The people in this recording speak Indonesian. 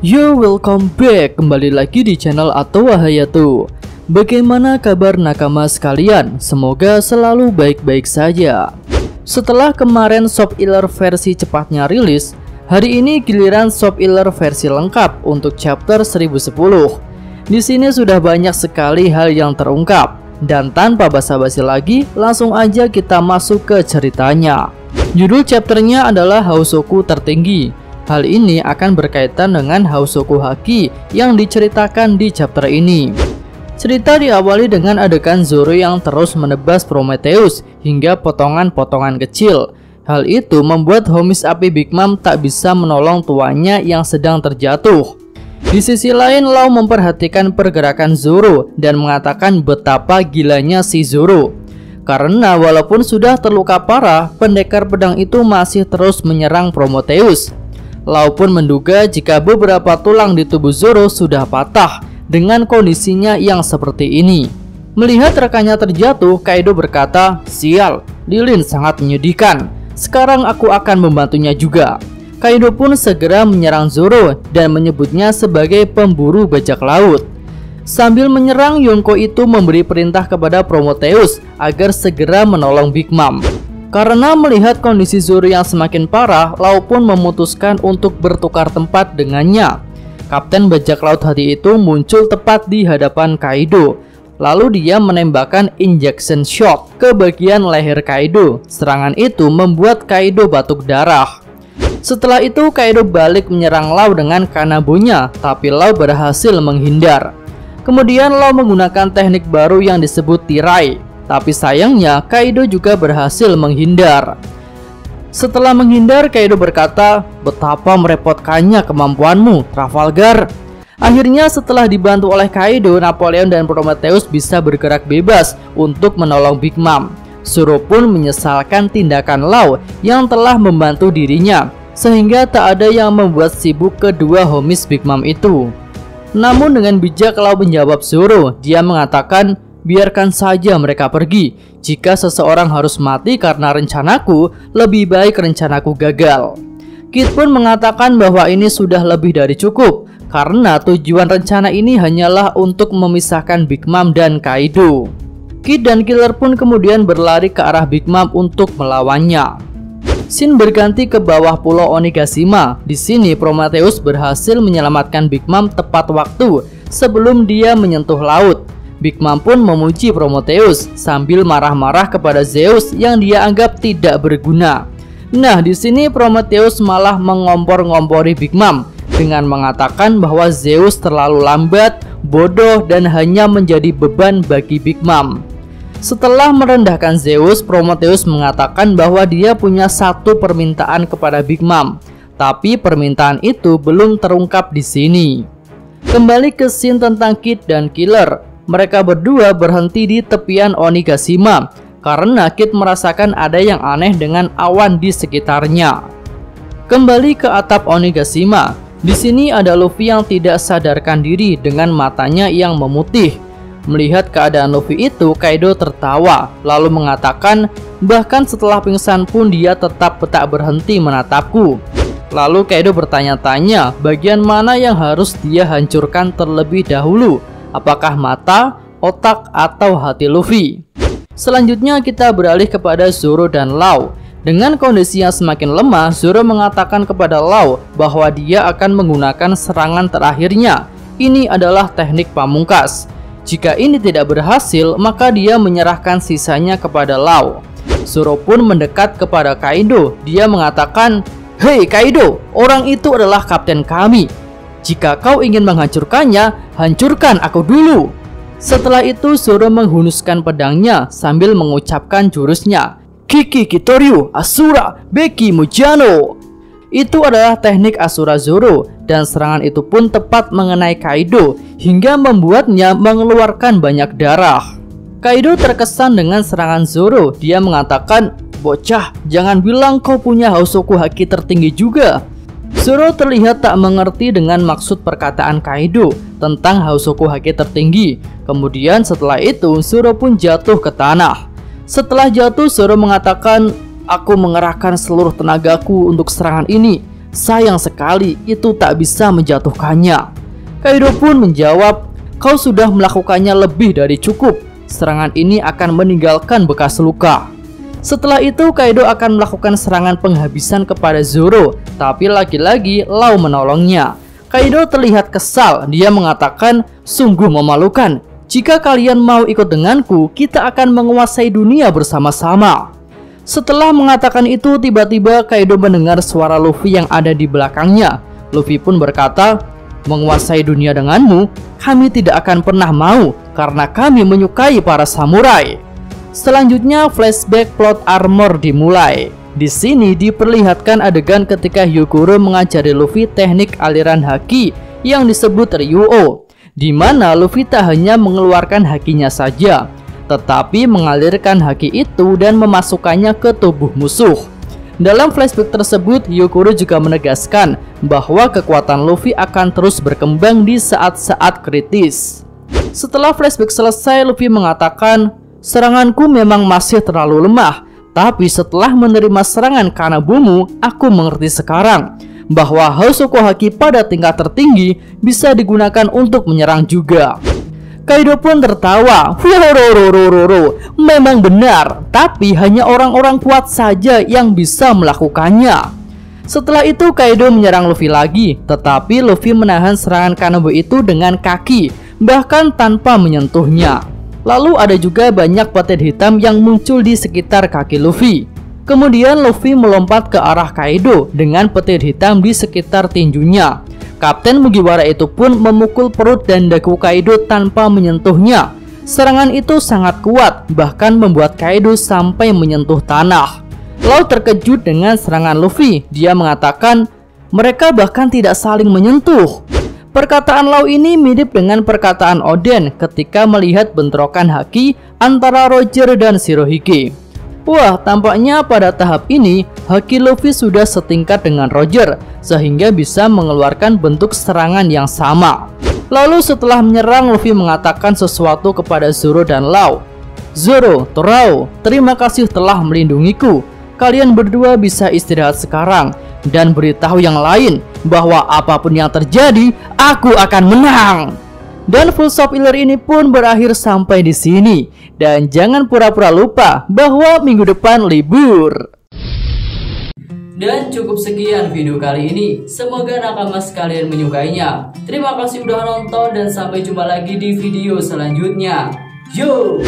Yo, welcome back, kembali lagi di channel Atowa Hayato. Bagaimana kabar nakama sekalian? Semoga selalu baik-baik saja. Setelah kemarin Shop Healer versi cepatnya rilis, hari ini giliran Shop Healer versi lengkap untuk chapter 1010. Di sini sudah banyak sekali hal yang terungkap, dan tanpa basa-basi lagi, langsung aja kita masuk ke ceritanya. Judul chapternya adalah Housoku Tertinggi. Hal ini akan berkaitan dengan Housoku Haki yang diceritakan di chapter ini. Cerita diawali dengan adegan Zoro yang terus menebas Prometheus hingga potongan-potongan kecil. Hal itu membuat homies api Big Mom tak bisa menolong tuannya yang sedang terjatuh. Di sisi lain, Law memperhatikan pergerakan Zoro dan mengatakan betapa gilanya si Zoro. Karena walaupun sudah terluka parah, pendekar pedang itu masih terus menyerang Prometheus. Law pun menduga jika beberapa tulang di tubuh Zoro sudah patah dengan kondisinya yang seperti ini. Melihat rekannya terjatuh, Kaido berkata, "Sial, Lilin sangat menyedihkan. Sekarang aku akan membantunya juga." Kaido pun segera menyerang Zoro dan menyebutnya sebagai pemburu bajak laut. Sambil menyerang, Yonko itu memberi perintah kepada Prometheus agar segera menolong Big Mom. Karena melihat kondisi Zoro yang semakin parah, Law pun memutuskan untuk bertukar tempat dengannya. Kapten bajak laut hati itu muncul tepat di hadapan Kaido. Lalu dia menembakkan injection shot ke bagian leher Kaido. Serangan itu membuat Kaido batuk darah. Setelah itu Kaido balik menyerang Law dengan Kanabunya, tapi Law berhasil menghindar. Kemudian Law menggunakan teknik baru yang disebut tirai. Tapi sayangnya Kaido juga berhasil menghindar. Setelah menghindar, Kaido berkata, "Betapa merepotkannya kemampuanmu, Trafalgar." Akhirnya setelah dibantu oleh Kaido, Napoleon dan Prometheus bisa bergerak bebas untuk menolong Big Mom. Zoro pun menyesalkan tindakan Law yang telah membantu dirinya, sehingga tak ada yang membuat sibuk kedua homies Big Mom itu. Namun dengan bijak Law menjawab Zoro. Dia mengatakan, "Biarkan saja mereka pergi. Jika seseorang harus mati karena rencanaku, lebih baik rencanaku gagal." Kid pun mengatakan bahwa ini sudah lebih dari cukup, karena tujuan rencana ini hanyalah untuk memisahkan Big Mom dan Kaido. Kid dan Killer pun kemudian berlari ke arah Big Mom untuk melawannya. Scene berganti ke bawah pulau Onigashima. Di sini Prometheus berhasil menyelamatkan Big Mom tepat waktu sebelum dia menyentuh laut. Big Mom pun memuji Prometheus sambil marah-marah kepada Zeus yang dia anggap tidak berguna. Nah, di sini Prometheus malah mengompor-ngompori Big Mom dengan mengatakan bahwa Zeus terlalu lambat, bodoh, dan hanya menjadi beban bagi Big Mom. Setelah merendahkan Zeus, Prometheus mengatakan bahwa dia punya satu permintaan kepada Big Mom, tapi permintaan itu belum terungkap di sini. Kembali ke scene tentang Kid dan Killer. Mereka berdua berhenti di tepian Onigashima karena Kid merasakan ada yang aneh dengan awan di sekitarnya. Kembali ke atap Onigashima. Di sini ada Luffy yang tidak sadarkan diri dengan matanya yang memutih. Melihat keadaan Luffy itu, Kaido tertawa lalu mengatakan, "Bahkan setelah pingsan pun dia tetap tak berhenti menatapku." Lalu Kaido bertanya-tanya bagian mana yang harus dia hancurkan terlebih dahulu. Apakah mata, otak, atau hati Luffy? Selanjutnya kita beralih kepada Zoro dan Law. Dengan kondisi yang semakin lemah, Zoro mengatakan kepada Law bahwa dia akan menggunakan serangan terakhirnya. Ini adalah teknik pamungkas. Jika ini tidak berhasil, maka dia menyerahkan sisanya kepada Law. Zoro pun mendekat kepada Kaido. Dia mengatakan, "Hei Kaido, orang itu adalah kapten kami. Jika kau ingin menghancurkannya, hancurkan aku dulu." Setelah itu Zoro menghunuskan pedangnya sambil mengucapkan jurusnya, "Kiki Kitoryu Asura Beki Mujano." Itu adalah teknik Asura Zoro, dan serangan itu pun tepat mengenai Kaido hingga membuatnya mengeluarkan banyak darah. Kaido terkesan dengan serangan Zoro. Dia mengatakan, "Bocah, jangan bilang kau punya Housoku Haki tertinggi juga." Zoro terlihat tak mengerti dengan maksud perkataan Kaido tentang Housoku Haki tertinggi. Kemudian setelah itu Zoro pun jatuh ke tanah. Setelah jatuh, Zoro mengatakan, "Aku mengerahkan seluruh tenagaku untuk serangan ini. sayang sekali itu tak bisa menjatuhkannya. Kaido pun menjawab, kau sudah melakukannya lebih dari cukup. Serangan ini akan meninggalkan bekas luka. Setelah itu Kaido akan melakukan serangan penghabisan kepada Zoro, tapi lagi-lagi Law menolongnya. Kaido terlihat kesal, dia mengatakan, sungguh memalukan. Jika kalian mau ikut denganku, kita akan menguasai dunia bersama-sama. Setelah mengatakan itu, tiba-tiba Kaido mendengar suara Luffy yang ada di belakangnya. Luffy pun berkata, menguasai dunia denganmu, kami tidak akan pernah mau karena kami menyukai para samurai. Selanjutnya flashback plot armor dimulai. Di sini diperlihatkan adegan ketika Hyukuro mengajari Luffy teknik aliran haki yang disebut Ryuo, di mana Luffy tak hanya mengeluarkan hakinya saja, tetapi mengalirkan haki itu dan memasukkannya ke tubuh musuh. Dalam flashback tersebut, Hyukuro juga menegaskan bahwa kekuatan Luffy akan terus berkembang di saat-saat kritis. Setelah flashback selesai, Luffy mengatakan, seranganku memang masih terlalu lemah, tapi setelah menerima serangan Kanabumu, aku mengerti sekarang bahwa Hosoku Haki pada tingkat tertinggi bisa digunakan untuk menyerang juga. Kaido pun tertawa, memang benar, tapi hanya orang-orang kuat saja yang bisa melakukannya. Setelah itu Kaido menyerang Luffy lagi, tetapi Luffy menahan serangan Kanabu itu dengan kaki, bahkan tanpa menyentuhnya. Lalu ada juga banyak petir hitam yang muncul di sekitar kaki Luffy. Kemudian Luffy melompat ke arah Kaido dengan petir hitam di sekitar tinjunya. Kapten Mugiwara itu pun memukul perut dan dagu Kaido tanpa menyentuhnya. Serangan itu sangat kuat, bahkan membuat Kaido sampai menyentuh tanah. Law terkejut dengan serangan Luffy. Dia mengatakan, mereka bahkan tidak saling menyentuh. Perkataan Law ini mirip dengan perkataan Oden ketika melihat bentrokan haki antara Roger dan Shirohige. Wah, tampaknya pada tahap ini haki Luffy sudah setingkat dengan Roger, sehingga bisa mengeluarkan bentuk serangan yang sama. Lalu setelah menyerang, Luffy mengatakan sesuatu kepada Zoro dan Law. Zoro, Torao, terima kasih telah melindungiku. Kalian berdua bisa istirahat sekarang dan beritahu yang lain bahwa apapun yang terjadi, aku akan menang. Dan full shop filler ini pun berakhir sampai di sini. Dan jangan pura-pura lupa bahwa minggu depan libur. Dan cukup sekian video kali ini. Semoga nakama sekalian menyukainya. Terima kasih udah nonton dan sampai jumpa lagi di video selanjutnya. Yo!